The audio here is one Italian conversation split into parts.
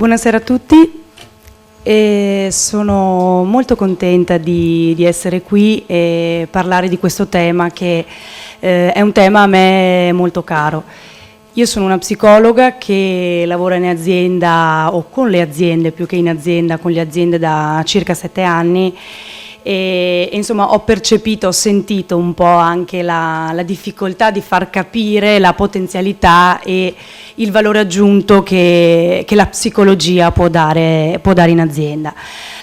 Buonasera a tutti, sono molto contenta di essere qui e parlare di questo tema che è un tema a me molto caro. Io sono una psicologa che lavora in azienda o con le aziende, più che in azienda, con le aziende da circa 7 anni e insomma ho percepito, ho sentito un po' anche la difficoltà di far capire la potenzialità e il valore aggiunto che la psicologia può dare in azienda.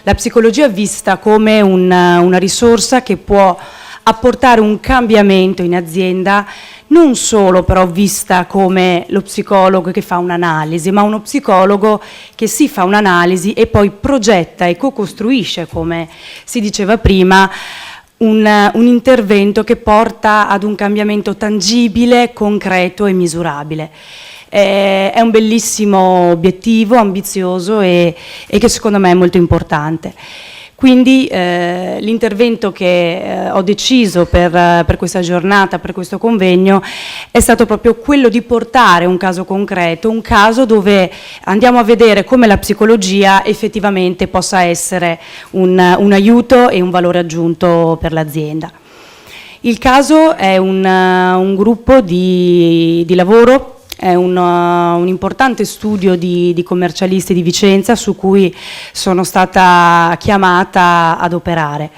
La psicologia è vista come una risorsa che può apportare un cambiamento in azienda, non solo però vista come lo psicologo che fa un'analisi, ma uno psicologo che si fa un'analisi e poi progetta e co-costruisce, come si diceva prima, un intervento che porta ad un cambiamento tangibile, concreto e misurabile. È un bellissimo obiettivo, ambizioso e che secondo me è molto importante. Quindi l'intervento che ho deciso per questa giornata, per questo convegno, è stato proprio quello di portare un caso concreto, un caso dove andiamo a vedere come la psicologia effettivamente possa essere un aiuto e un valore aggiunto per l'azienda. Il caso è un gruppo di lavoro. È un importante studio di commercialisti di Vicenza su cui sono stata chiamata ad operare.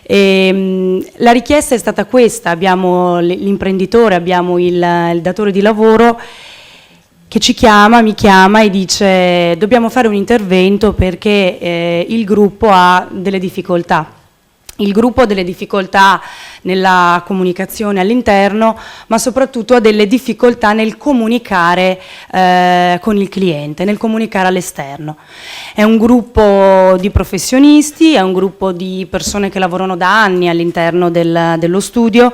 La richiesta è stata questa: abbiamo l'imprenditore, abbiamo il datore di lavoro che mi chiama e dice: dobbiamo fare un intervento perché il gruppo ha delle difficoltà. Il gruppo ha delle difficoltà nella comunicazione all'interno, ma soprattutto ha delle difficoltà nel comunicare con il cliente, nel comunicare all'esterno. È un gruppo di professionisti, è un gruppo di persone che lavorano da anni all'interno dello studio,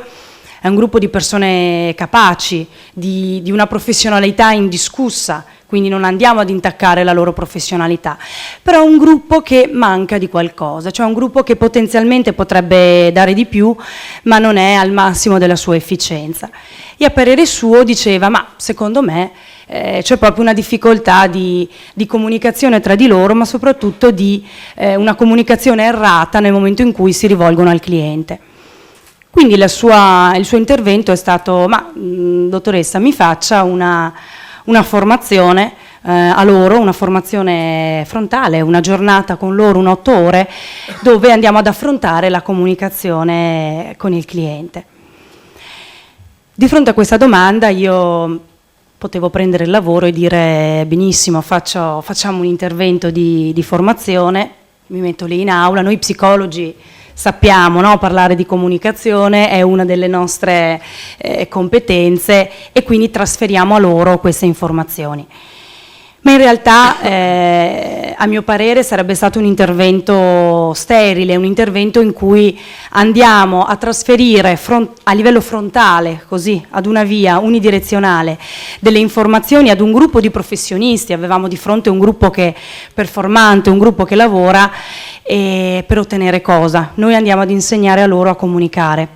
è un gruppo di persone capaci, di una professionalità indiscussa, quindi non andiamo ad intaccare la loro professionalità, però è un gruppo che manca di qualcosa, cioè un gruppo che potenzialmente potrebbe dare di più, ma non è al massimo della sua efficienza. E a parere suo diceva: ma secondo me c'è proprio una difficoltà di comunicazione tra di loro, ma soprattutto di una comunicazione errata nel momento in cui si rivolgono al cliente. Quindi il suo intervento è stato: ma dottoressa, mi faccia una formazione a loro, una formazione frontale, una giornata con loro, 8 ore, dove andiamo ad affrontare la comunicazione con il cliente. Di fronte a questa domanda io potevo prendere il lavoro e dire: benissimo, facciamo un intervento di formazione, mi metto lì in aula. Noi psicologi sappiamo, no? Parlare di comunicazione è una delle nostre competenze e quindi trasferiamo a loro queste informazioni. Ma in realtà a mio parere sarebbe stato un intervento sterile, un intervento in cui andiamo a trasferire a livello frontale, così, ad una via unidirezionale, delle informazioni ad un gruppo di professionisti. Avevamo di fronte un gruppo performante, un gruppo che lavora, per ottenere cosa? Noi andiamo ad insegnare a loro a comunicare.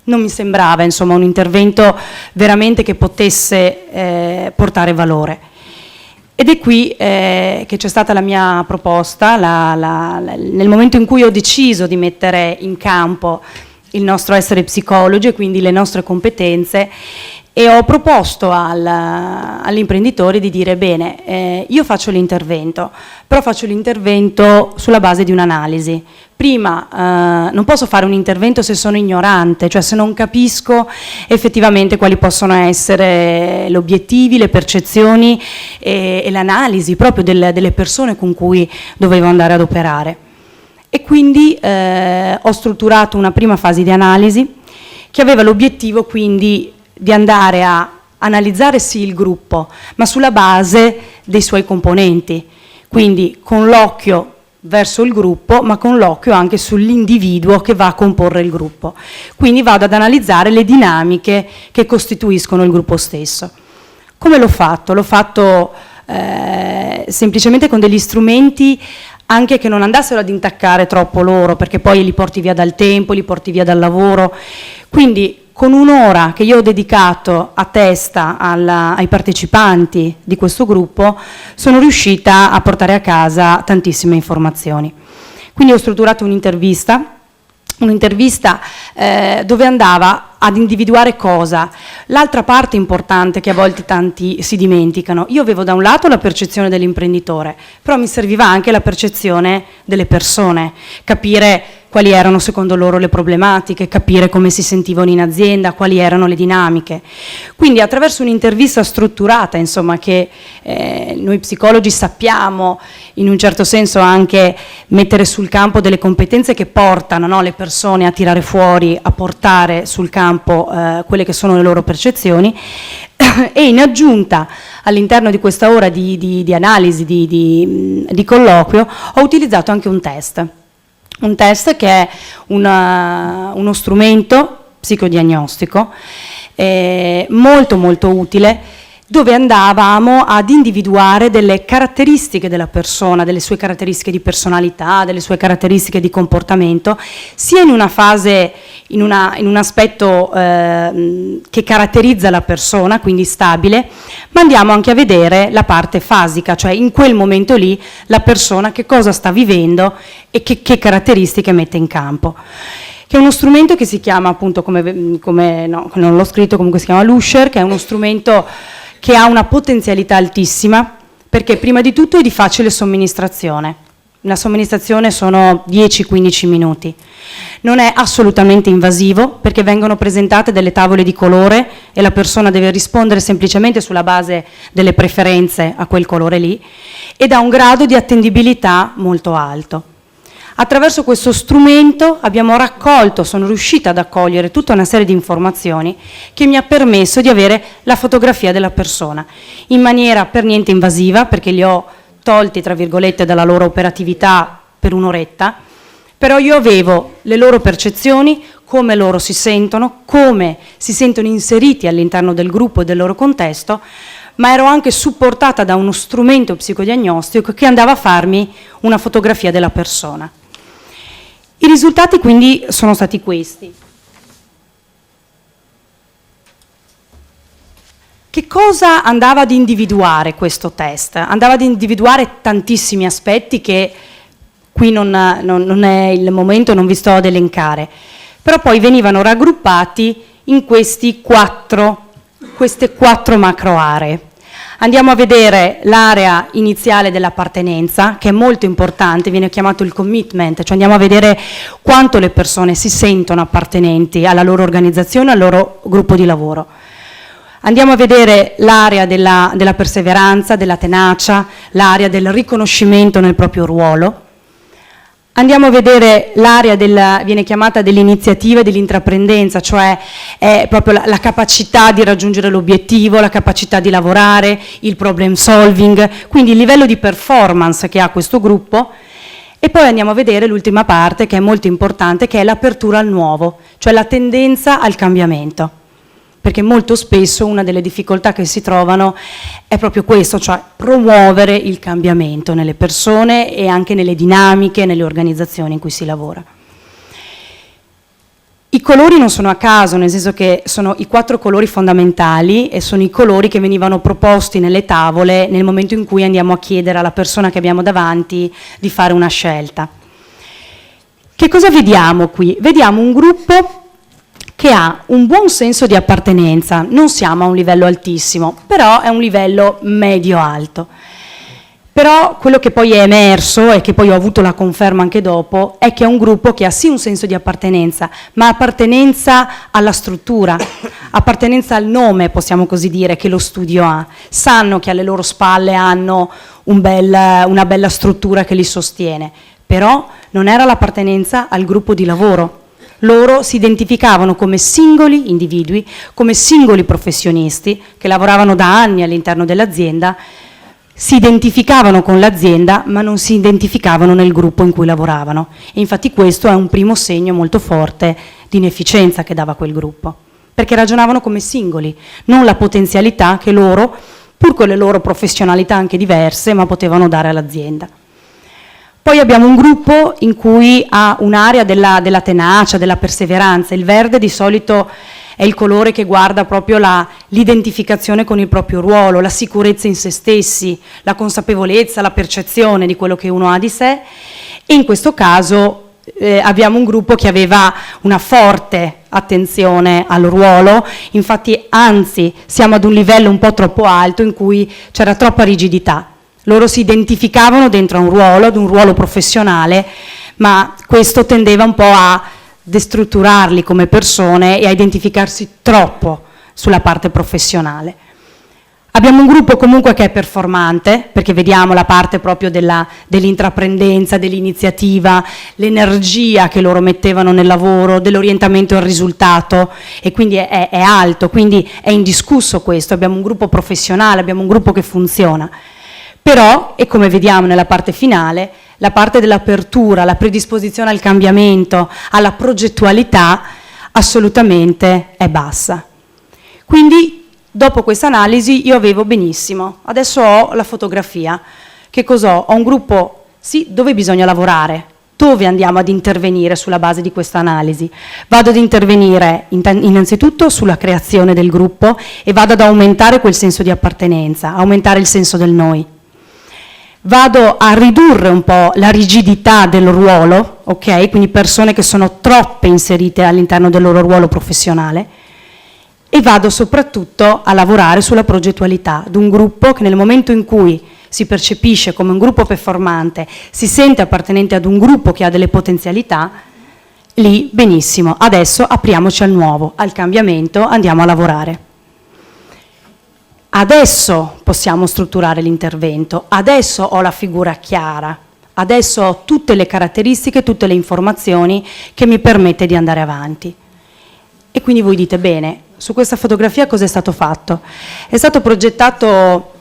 Non mi sembrava, insomma, un intervento veramente che potesse portare valore. Ed è qui che c'è stata la mia proposta, nel momento in cui ho deciso di mettere in campo il nostro essere psicologi e quindi le nostre competenze, e ho proposto all'imprenditore di dire: bene, io faccio l'intervento, però faccio l'intervento sulla base di un'analisi. Prima non posso fare un intervento se sono ignorante, cioè se non capisco effettivamente quali possono essere gli obiettivi, le percezioni e l'analisi proprio delle persone con cui dovevo andare ad operare. E quindi ho strutturato una prima fase di analisi che aveva l'obiettivo quindi di andare a analizzare sì il gruppo, ma sulla base dei suoi componenti, quindi con l'occhio verso il gruppo, ma con l'occhio anche sull'individuo che va a comporre il gruppo. Quindi vado ad analizzare le dinamiche che costituiscono il gruppo stesso. Come l'ho fatto? L'ho fatto semplicemente con degli strumenti anche che non andassero ad intaccare troppo loro, perché poi li porti via dal tempo, li porti via dal lavoro. Quindi con un'ora che io ho dedicato a testa ai partecipanti di questo gruppo, sono riuscita a portare a casa tantissime informazioni. Quindi ho strutturato un'intervista dove andava ad individuare cosa. L'altra parte importante che a volte tanti si dimenticano, io avevo da un lato la percezione dell'imprenditore, però mi serviva anche la percezione delle persone, capire quali erano secondo loro le problematiche, capire come si sentivano in azienda, quali erano le dinamiche. Quindi attraverso un'intervista strutturata, insomma, che noi psicologi sappiamo in un certo senso anche mettere sul campo delle competenze che portano, no, le persone a tirare fuori, a portare sul campo quelle che sono le loro percezioni, e in aggiunta all'interno di questa ora di analisi, di colloquio, ho utilizzato anche un test che è uno strumento psicodiagnostico molto molto utile, dove andavamo ad individuare delle caratteristiche della persona, delle sue caratteristiche di personalità, delle sue caratteristiche di comportamento, sia in una fase, in un aspetto che caratterizza la persona, quindi stabile, ma andiamo anche a vedere la parte fasica, cioè in quel momento lì la persona che cosa sta vivendo e che caratteristiche mette in campo. Che è uno strumento che si chiama appunto, non l'ho scritto, comunque si chiama Lusher, che è uno strumento che ha una potenzialità altissima, perché prima di tutto è di facile somministrazione. La somministrazione sono 10-15 minuti. Non è assolutamente invasivo, perché vengono presentate delle tavole di colore e la persona deve rispondere semplicemente sulla base delle preferenze a quel colore lì, ed ha un grado di attendibilità molto alto. Attraverso questo strumento abbiamo raccolto, sono riuscita ad accogliere tutta una serie di informazioni che mi ha permesso di avere la fotografia della persona in maniera per niente invasiva, perché li ho tolti, tra virgolette, dalla loro operatività per un'oretta, però io avevo le loro percezioni, come loro si sentono, come si sentono inseriti all'interno del gruppo e del loro contesto, ma ero anche supportata da uno strumento psicodiagnostico che andava a farmi una fotografia della persona. I risultati quindi sono stati questi. Che cosa andava ad individuare questo test? Andava ad individuare tantissimi aspetti che qui non è il momento, non vi sto ad elencare, però poi venivano raggruppati in queste quattro macro aree. Andiamo a vedere l'area iniziale dell'appartenenza, che è molto importante, viene chiamato il commitment, cioè andiamo a vedere quanto le persone si sentono appartenenti alla loro organizzazione, al loro gruppo di lavoro. Andiamo a vedere l'area della perseveranza, della tenacia, l'area del riconoscimento nel proprio ruolo. Andiamo a vedere l'area viene chiamata dell'iniziativa e dell'intraprendenza, cioè è proprio la capacità di raggiungere l'obiettivo, la capacità di lavorare, il problem solving, quindi il livello di performance che ha questo gruppo. E poi andiamo a vedere l'ultima parte, che è molto importante, che è l'apertura al nuovo, cioè la tendenza al cambiamento. Perché molto spesso una delle difficoltà che si trovano è proprio questo, cioè promuovere il cambiamento nelle persone e anche nelle dinamiche, nelle organizzazioni in cui si lavora. I colori non sono a caso, nel senso che sono i 4 colori fondamentali e sono i colori che venivano proposti nelle tavole nel momento in cui andiamo a chiedere alla persona che abbiamo davanti di fare una scelta. Che cosa vediamo qui? Vediamo un gruppo che ha un buon senso di appartenenza, non siamo a un livello altissimo, però è un livello medio-alto. Però quello che poi è emerso e che poi ho avuto la conferma anche dopo è che è un gruppo che ha sì un senso di appartenenza, ma appartenenza alla struttura, appartenenza al nome, possiamo così dire, che lo studio ha. Sanno che alle loro spalle hanno una bella struttura che li sostiene, però non era l'appartenenza al gruppo di lavoro. Loro si identificavano come singoli individui, come singoli professionisti che lavoravano da anni all'interno dell'azienda, si identificavano con l'azienda ma non si identificavano nel gruppo in cui lavoravano. E infatti questo è un primo segno molto forte di inefficienza che dava quel gruppo, perché ragionavano come singoli, non la potenzialità che loro, pur con le loro professionalità anche diverse, ma potevano dare all'azienda. Poi abbiamo un gruppo in cui ha un'area della tenacia, della perseveranza. Il verde di solito è il colore che guarda proprio l'identificazione con il proprio ruolo, la sicurezza in se stessi, la consapevolezza, la percezione di quello che uno ha di sé, e in questo caso abbiamo un gruppo che aveva una forte attenzione al ruolo, infatti anzi siamo ad un livello un po' troppo alto in cui c'era troppa rigidità. Loro si identificavano dentro a un ruolo, ad un ruolo professionale, ma questo tendeva un po' a destrutturarli come persone e a identificarsi troppo sulla parte professionale. Abbiamo un gruppo comunque che è performante, perché vediamo la parte proprio dell'intraprendenza, dell'iniziativa, l'energia che loro mettevano nel lavoro, dell'orientamento al risultato, e quindi è alto, quindi è indiscusso questo. Abbiamo un gruppo professionale, abbiamo un gruppo che funziona. Però, e come vediamo nella parte finale, la parte dell'apertura, la predisposizione al cambiamento, alla progettualità, assolutamente è bassa. Quindi, dopo questa analisi io avevo benissimo, adesso ho la fotografia. Che cos'ho? Ho un gruppo, sì, dove bisogna lavorare, dove andiamo ad intervenire sulla base di questa analisi. Vado ad intervenire innanzitutto sulla creazione del gruppo e vado ad aumentare quel senso di appartenenza, aumentare il senso del noi. Vado a ridurre un po' la rigidità del ruolo, ok? Quindi persone che sono troppe inserite all'interno del loro ruolo professionale, e vado soprattutto a lavorare sulla progettualità di un gruppo che nel momento in cui si percepisce come un gruppo performante, si sente appartenente ad un gruppo che ha delle potenzialità, lì benissimo, adesso apriamoci al nuovo, al cambiamento, andiamo a lavorare. Adesso possiamo strutturare l'intervento, adesso ho la figura chiara, adesso ho tutte le caratteristiche, tutte le informazioni che mi permette di andare avanti. E quindi voi dite, bene, su questa fotografia cosa è stato fatto? È stato progettato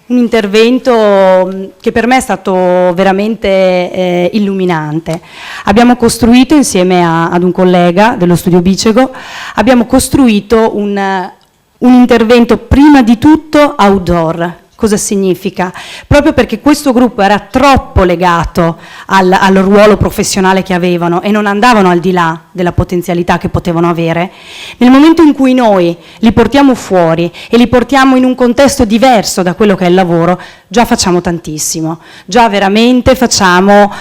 un intervento che per me è stato veramente illuminante. Abbiamo costruito insieme ad un collega dello studio Bicego, abbiamo costruito un intervento prima di tutto outdoor. Cosa significa? Proprio perché questo gruppo era troppo legato al ruolo professionale che avevano e non andavano al di là della potenzialità che potevano avere, nel momento in cui noi li portiamo fuori e li portiamo in un contesto diverso da quello che è il lavoro, già facciamo tantissimo, già veramente facciamo,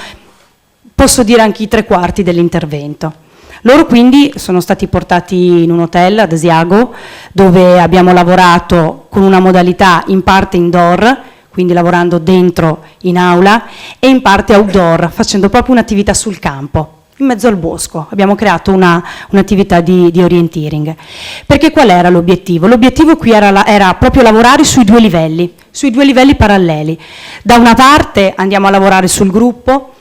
posso dire, anche i 3/4 dell'intervento. Loro quindi sono stati portati in un hotel ad Asiago, dove abbiamo lavorato con una modalità in parte indoor, quindi lavorando dentro in aula, e in parte outdoor, facendo proprio un'attività sul campo, in mezzo al bosco. Abbiamo creato un'attività di orienteering. Perché qual era l'obiettivo? L'obiettivo qui era proprio lavorare sui due livelli paralleli. Da una parte andiamo a lavorare sul gruppo,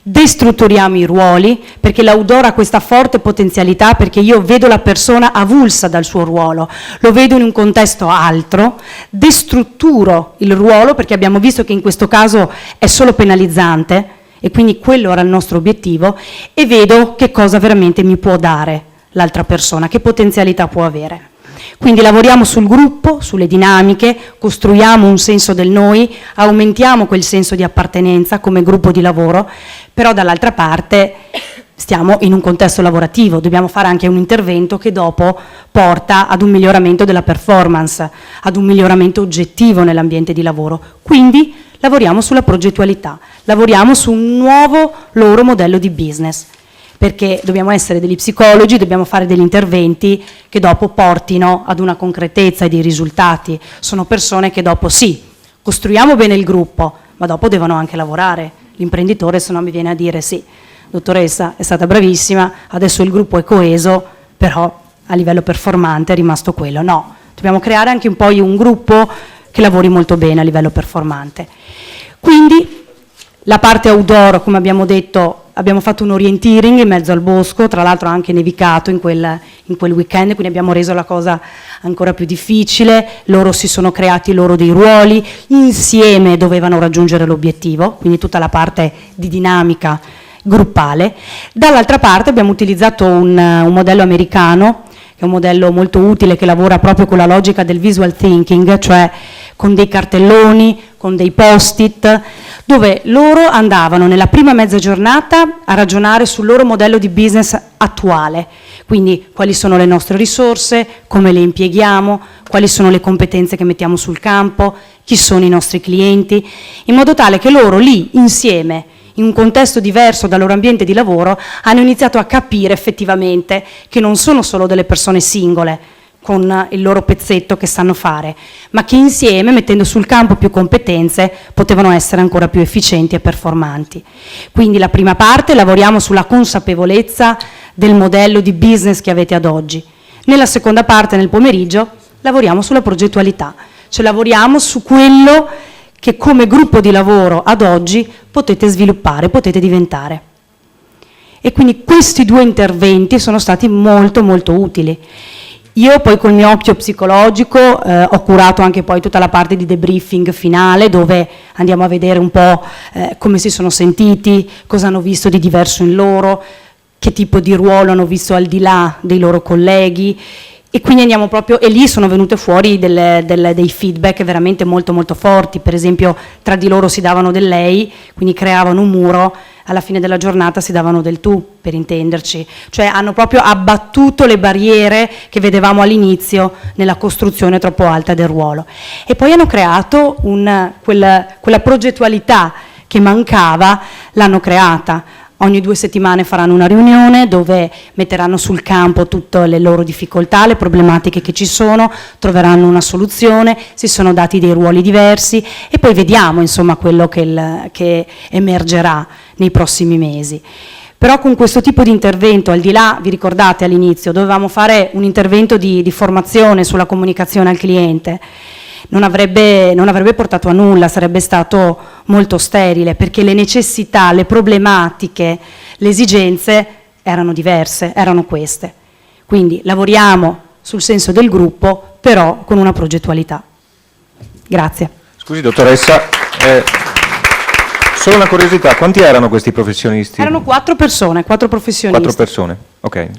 destrutturiamo i ruoli, perché l'outdoor ha questa forte potenzialità, perché io vedo la persona avulsa dal suo ruolo, lo vedo in un contesto altro, destrutturo il ruolo, perché abbiamo visto che in questo caso è solo penalizzante, e quindi quello era il nostro obiettivo, e vedo che cosa veramente mi può dare l'altra persona, che potenzialità può avere. Quindi lavoriamo sul gruppo, sulle dinamiche, costruiamo un senso del noi, aumentiamo quel senso di appartenenza come gruppo di lavoro, però dall'altra parte stiamo in un contesto lavorativo, dobbiamo fare anche un intervento che dopo porta ad un miglioramento della performance, ad un miglioramento oggettivo nell'ambiente di lavoro. Quindi lavoriamo sulla progettualità, lavoriamo su un nuovo loro modello di business, perché dobbiamo essere degli psicologi, dobbiamo fare degli interventi che dopo portino ad una concretezza e dei risultati. Sono persone che dopo sì, costruiamo bene il gruppo, ma dopo devono anche lavorare. L'imprenditore se no mi viene a dire sì, dottoressa è stata bravissima, adesso il gruppo è coeso, però a livello performante è rimasto quello. No, dobbiamo creare anche poi un gruppo che lavori molto bene a livello performante. Quindi la parte outdoor, come abbiamo detto, abbiamo fatto un orienteering in mezzo al bosco, tra l'altro anche nevicato in quel weekend, quindi abbiamo reso la cosa ancora più difficile. Loro si sono creati loro dei ruoli, insieme dovevano raggiungere l'obiettivo, quindi tutta la parte di dinamica gruppale. Dall'altra parte abbiamo utilizzato un modello americano, che è un modello molto utile, che lavora proprio con la logica del visual thinking, cioè con dei cartelloni, con dei post-it, dove loro andavano nella prima mezza giornata a ragionare sul loro modello di business attuale, Quindi quali sono le nostre risorse, come le impieghiamo, quali sono le competenze che mettiamo sul campo, chi sono i nostri clienti, in modo tale che loro lì insieme, in un contesto diverso dal loro ambiente di lavoro, hanno iniziato a capire effettivamente che non sono solo delle persone singole con il loro pezzetto che sanno fare, ma che insieme, mettendo sul campo più competenze, potevano essere ancora più efficienti e performanti. Quindi la prima parte lavoriamo sulla consapevolezza del modello di business che avete ad oggi. Nella seconda parte, nel pomeriggio, lavoriamo sulla progettualità, cioè lavoriamo su quello che come gruppo di lavoro ad oggi potete sviluppare, potete diventare. E quindi questi due interventi sono stati molto molto utili. Io poi col mio occhio psicologico ho curato anche poi tutta la parte di debriefing finale, dove andiamo a vedere un po' come si sono sentiti, cosa hanno visto di diverso in loro, che tipo di ruolo hanno visto al di là dei loro colleghi, e quindi andiamo proprio, e lì sono venute fuori dei feedback veramente molto molto forti. Per esempio tra di loro si davano del lei, quindi creavano un muro, alla fine della giornata si davano del tu, per intenderci, cioè hanno proprio abbattuto le barriere che vedevamo all'inizio nella costruzione troppo alta del ruolo, e poi hanno creato quella progettualità che mancava, l'hanno creata. Ogni 2 settimane faranno una riunione dove metteranno sul campo tutte le loro difficoltà, le problematiche che ci sono, troveranno una soluzione, si sono dati dei ruoli diversi e poi vediamo insomma quello che emergerà nei prossimi mesi. Però con questo tipo di intervento, al di là, vi ricordate all'inizio, dovevamo fare un intervento di formazione sulla comunicazione al cliente, non avrebbe portato a nulla, sarebbe stato molto sterile, perché le necessità, le problematiche, le esigenze erano diverse, erano queste. Quindi lavoriamo sul senso del gruppo, però con una progettualità. Grazie. Scusi dottoressa, solo una curiosità, quanti erano questi professionisti? Erano 4 persone, 4 professionisti. 4 persone, ok.